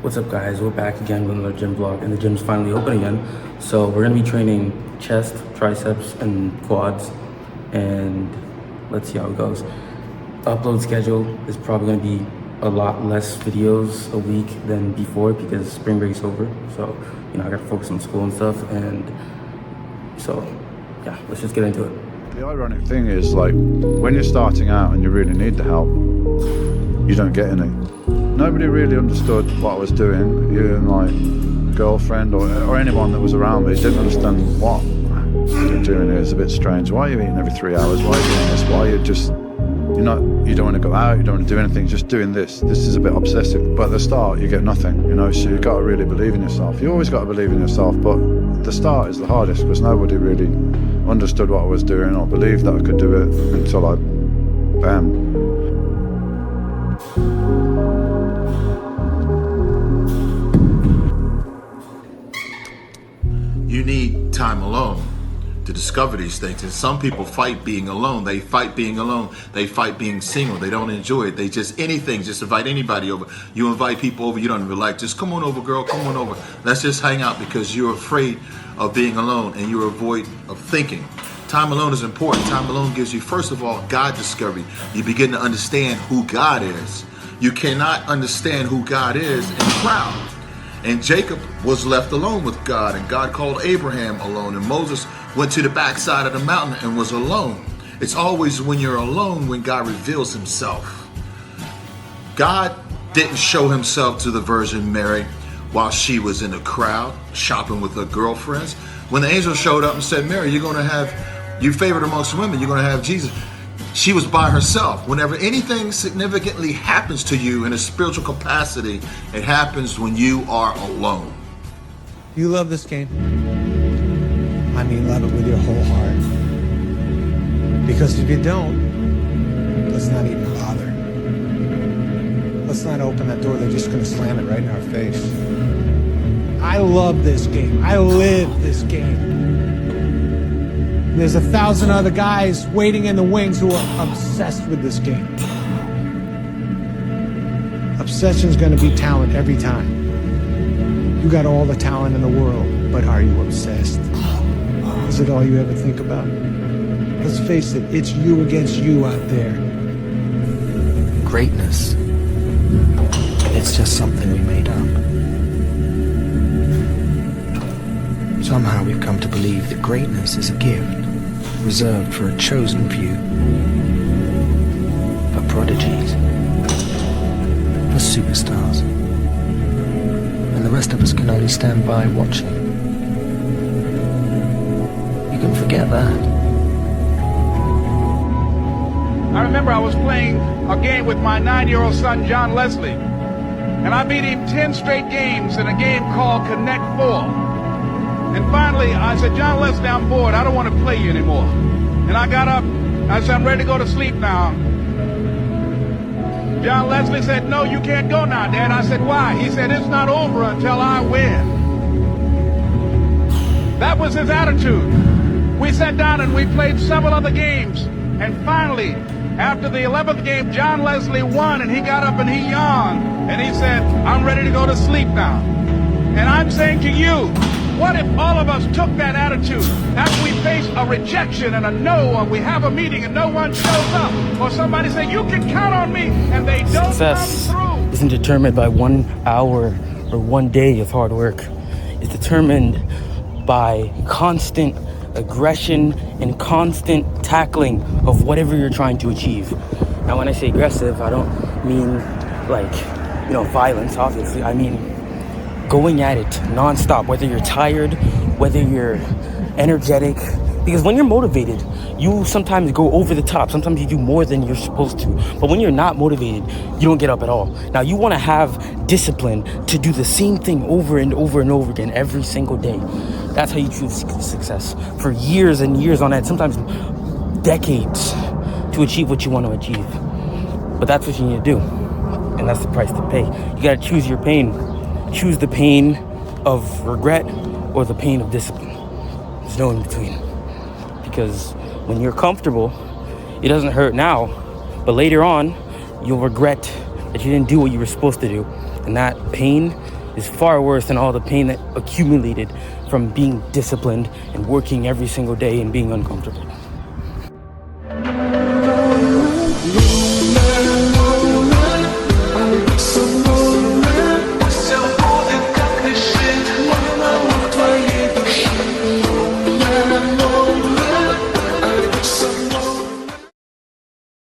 What's up, guys? We're back again with another gym vlog, and the gym's finally open again. So we're gonna be training chest, triceps, and quads, and let's see how it goes. Upload schedule is probably gonna be a lot less videos a week than before because spring break's over. So, I gotta focus on school and stuff, and so, yeah, let's just get into it. The ironic thing is, like, when you're starting out and you really need the help, you don't get any. Nobody really understood what I was doing. You and my girlfriend or anyone that was around me didn't understand what you're doing. It's a bit strange. Why are you eating every 3 hours? Why are you doing this? Why are you just, you don't want to go out, you don't want to do anything, just doing this. This is a bit obsessive. But at the start, you get nothing, so you've got to really believe in yourself. You always got to believe in yourself, but the start is the hardest because nobody really understood what I was doing or believed that I could do it until bam. You need time alone to discover these things. And some people fight being alone. They fight being alone. They fight being single. They don't enjoy it. They just invite anybody over. You invite people over you don't even like. Just come on over, girl, come on over. Let's just hang out because you're afraid of being alone and you're avoid of thinking. Time alone is important. Time alone gives you, first of all, God discovery. You begin to understand who God is. You cannot understand who God is in a crowd. And Jacob was left alone with God, and God called Abraham alone, and Moses went to the backside of the mountain and was alone. It's always when you're alone when God reveals himself. God didn't show himself to the Virgin Mary while she was in the crowd shopping with her girlfriends. When the angel showed up and said, Mary, you favored amongst women, you're going to have Jesus. She was by herself. Whenever anything significantly happens to you in a spiritual capacity, it happens when you are alone. You love this game? I mean, love it with your whole heart. Because if you don't, let's not even bother. Let's not open that door. They're just going to slam it right in our face. I love this game. I live this game. There's 1,000 other guys waiting in the wings who are obsessed with this game. Obsession's gonna be talent every time. You got all the talent in the world, but are you obsessed? Is it all you ever think about? Let's face it, it's you against you out there. Greatness. It's just something we made up. Somehow we've come to believe that greatness is a gift, reserved for a chosen few, for prodigies, for superstars, and the rest of us can only stand by watching. You can forget that. I remember I was playing a game with my 9-year-old son, John Leslie, and I beat him 10 straight games in a game called Connect 4. And finally, I said, John Leslie, I'm bored. I don't want to play you anymore. And I got up. I said, I'm ready to go to sleep now. John Leslie said, no, you can't go now, Dad. I said, why? He said, it's not over until I win. That was his attitude. We sat down and we played several other games. And finally, after the 11th game, John Leslie won, and he got up and he yawned. And he said, I'm ready to go to sleep now. And I'm saying to you, what if all of us took that attitude after we face a rejection and a no, or we have a meeting and no one shows up, or somebody say, you can count on me, and they don't Success come through? Isn't determined by 1 hour or 1 day of hard work. It's determined by constant aggression and constant tackling of whatever you're trying to achieve. Now, when I say aggressive, I don't mean violence, obviously. I mean going at it non-stop, whether you're tired, whether you're energetic. Because when you're motivated, you sometimes go over the top. Sometimes you do more than you're supposed to. But when you're not motivated, you don't get up at all. Now, you want to have discipline to do the same thing over and over and over again every single day. That's how you choose success. For years and years on end, sometimes decades, to achieve what you want to achieve. But that's what you need to do. And that's the price to pay. You got to choose your pain. Choose the pain of regret or the pain of discipline. There's no in between. Because when you're comfortable, it doesn't hurt now, but later on, you'll regret that you didn't do what you were supposed to do. And And that pain is far worse than all the pain that accumulated from being disciplined and working every single day and being uncomfortable.